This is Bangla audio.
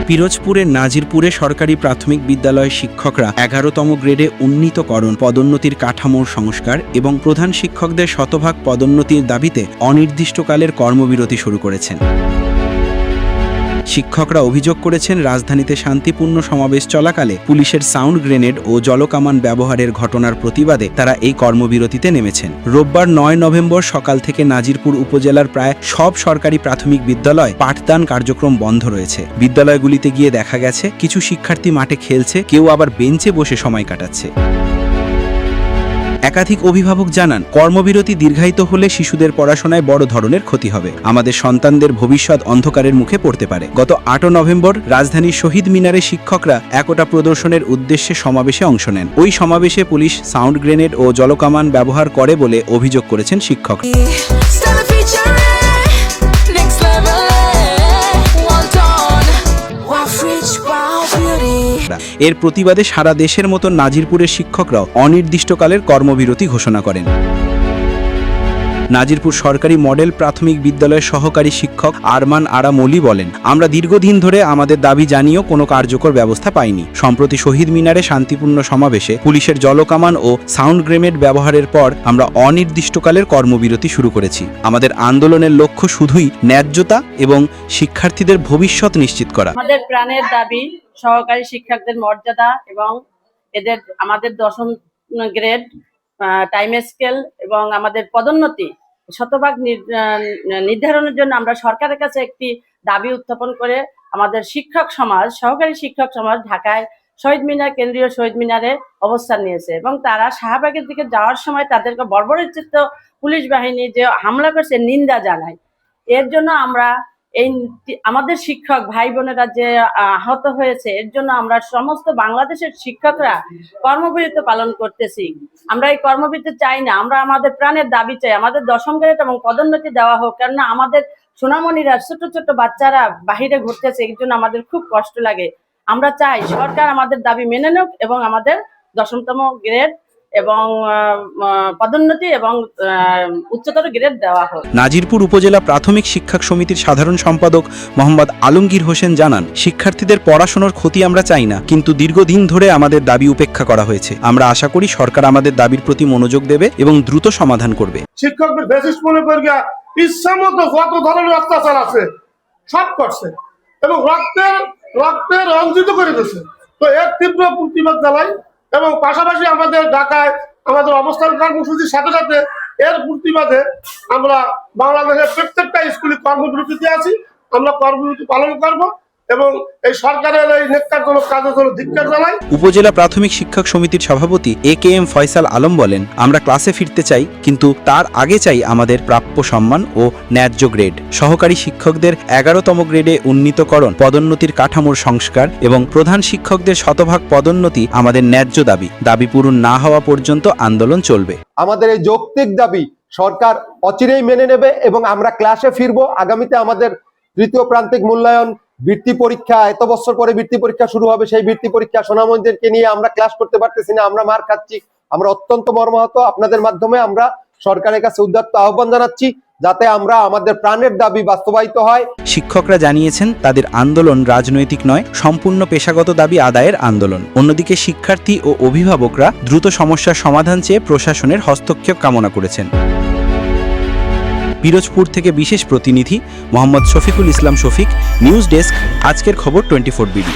পিরোজপুরের নাজিরপুরে সরকারি প্রাথমিক বিদ্যালয়ের শিক্ষকরা ১১তম গ্রেডে উন্নীতকরণ, পদোন্নতির কাঠামোর সংস্কার এবং প্রধান শিক্ষকদের শতভাগ পদোন্নতির দাবিতে অনির্দিষ্টকালের কর্মবিরতি শুরু করেছেন। শিক্ষকরা অভিযোগ করেছেন, রাজধানীতে শান্তিপূর্ণ সমাবেশ চলাকালে পুলিশের সাউন্ড গ্রেনেড ও জলকামান ব্যবহারের ঘটনার প্রতিবাদে তারা এই কর্মবিরতিতে নেমেছেন। রোববার ৯ নভেম্বর সকাল থেকে নাজিরপুর উপজেলার প্রায় সব সরকারি প্রাথমিক বিদ্যালয় পাঠদান কার্যক্রম বন্ধ রয়েছে। বিদ্যালয়গুলিতে গিয়ে দেখা গেছে কিছু শিক্ষার্থী মাঠে খেলছে, কেউ আবার বেঞ্চে বসে সময় কাটাচ্ছে। একাধিক অভিভাবক জানান, কর্মবিরতি দীর্ঘায়িত হলে শিশুদের পড়াশোনায় বড় ধরনের ক্ষতি হবে। আমাদের সন্তানদের ভবিষ্যৎ অন্ধকারের মুখে পড়তে পারে। গত ৮ নভেম্বর রাজধানীর শহীদ মিনারে শিক্ষকরা একতা প্রদর্শনের উদ্দেশ্যে সমাবেশে অংশ নেন। ওই সমাবেশে পুলিশ সাউন্ড গ্রেনেড ও জলকামান ব্যবহার করে বলে অভিযোগ করেছেন শিক্ষকরা। এর প্রতিবাদে সারা দেশের মতো নাজিরপুরের শিক্ষকরাও অনির্দিষ্টকালের কর্মবিরতি ঘোষণা করেন। নাজিরপুর সরকারি মডেল প্রাথমিক বিদ্যালয়ের সহকারী শিক্ষক আরমান আরা মলি বলেন, আমরা দীর্ঘদিন ধরে আমাদের দাবি জানিয়েও কোনো কার্যকর ব্যবস্থা পাইনি। সম্প্রতি শহীদ মিনারে শান্তিপূর্ণ সমাবেশে পুলিশের জলকামান ও সাউন্ড গ্রেনেড ব্যবহারের পর আমরা অনির্দিষ্টকালের কর্মবিরতি শুরু করেছি। আমাদের আন্দোলনের লক্ষ্য শুধুই ন্যায্যতা এবং শিক্ষার্থীদের ভবিষ্যৎ নিশ্চিত করা। আমাদের প্রাণের দাবি সহকারী শিক্ষকদের মর্যাদা এবং আমাদের 10ম গ্রেড টাইম স্কেল এবং আমাদের পদোন্নতি শতভাগ নির্ধারণের জন্য আমরা সরকারের কাছে একটি দাবি উত্থাপন করে আমাদের শিক্ষক সমাজ, সহকারী শিক্ষক সমাজ ঢাকায় শহীদ মিনার, কেন্দ্রীয় শহীদ মিনারে অবস্থান নিয়েছে এবং তারা শাহবাগের দিকে যাওয়ার সময় তাদেরকে বর্বরোচিত পুলিশ বাহিনী যে হামলা করছে নিন্দা জানায়। এর জন্য আমরা আমাদের শিক্ষক ভাই বোনেরা যে আহত হয়েছে, এর জন্য আমরা সমস্ত বাংলাদেশের শিক্ষকরা কর্মবিরতি পালন করতেছি। আমরা এই কর্মবিরতি চাই না, আমরা আমাদের প্রাণের দাবি চাই। আমাদের 10ম গ্রেড এবং পদোন্নতি দেওয়া হোক, কেননা আমাদের সোনামণিরা ছোট ছোট বাচ্চারা বাহিরে ঘুরতেছে, এর জন্য আমাদের খুব কষ্ট লাগে। আমরা চাই সরকার আমাদের দাবি মেনে নেক এবং আমাদের 10তম গ্রেড এবং পদোন্নতি এবং উচ্চতর গ্রেড দেওয়া হোক। নাজিরপুর উপজেলা প্রাথমিক শিক্ষক সমিতির সাধারণ সম্পাদক মোহাম্মদ আলমগীর হোসেন জানান, শিক্ষার্থীদের পড়াশোনার ক্ষতি আমরা চাই না, কিন্তু দীর্ঘদিন ধরে আমাদের দাবি উপেক্ষা করা হয়েছে। আমরা আশা করি সরকার আমাদের দাবির প্রতি মনোযোগ দেবে এবং দ্রুত সমাধান করবে। শিক্ষকদের বেসিস মনে করিয়া ইচ্ছামতো যত ধরনের অত্যাচার আছে সব করছে এবং রক্তে রঞ্জিত করে দিয়েছে। তো এর তীব্র প্রতিবাদ জানাই এবং পাশাপাশি আমাদের ঢাকায় আমাদের অবস্থান কর্মসূচির সাথে সাথে এর প্রতিবাদে আমরা বাংলাদেশের প্রত্যেকটা স্কুলে কর্মবিরতিতে আছি। আমরা কর্মবিরতি পালন করব এবং এই সরকারের এই নেককারজনক কাজের জন্য ধিক্কার জানাই। উপজেলা প্রাথমিক শিক্ষক সমিতির সভাপতি AKM ফয়সাল আলম বলেন, আমরা ক্লাসে ফিরতে চাই, কিন্তু তার আগে চাই আমাদের প্রাপ্য সম্মান ও ন্যায্য গ্রেড। সহকারী শিক্ষকদের 11তম গ্রেডে উন্নীতকরণ, পদোন্নতির কাঠামোর সংস্কার এবং প্রধান শিক্ষকদের শতভাগ পদোন্নতি আমাদের ন্যায্য দাবি। দাবি পূরণ না হওয়া পর্যন্ত আন্দোলন চলবে। আমাদের এই যৌক্তিক দাবি সরকার অচিরেই মেনে নেবে এবং আমরা ক্লাসে ফিরবো। আগামীতে আমাদের তৃতীয় প্রান্তিক মূল্যায়ন বৃত্তি পরীক্ষা, এত বছর পরে বৃত্তি পরীক্ষা শুরু হবে। সেই বৃত্তি পরীক্ষা সোনামণিদেরকে নিয়ে আমরা ক্লাস করতে পারতেছি না, আমরা মার খাচ্ছি। আমরা অত্যন্ত মর্মাহত। আপনাদের মাধ্যমে আমরা সরকারের কাছে উদাত্ত আহ্বান জানাচ্ছি যাতে আমরা আমাদের প্রাণের দাবি বাস্তবায়িত হয়। শিক্ষকরা জানিয়েছেন, তাদের আন্দোলন রাজনৈতিক নয়, সম্পূর্ণ পেশাগত দাবি আদায়ের আন্দোলন। অন্যদিকে শিক্ষার্থী ও অভিভাবকরা দ্রুত সমস্যার সমাধান চেয়ে প্রশাসনের হস্তক্ষেপ কামনা করেছেন। পিরোজপুর থেকে বিশেষ প্রতিনিধি মোহাম্মদ শফিকুল ইসলাম শফিক, নিউজ ডেস্ক, আজকের খবর 24 বিডি।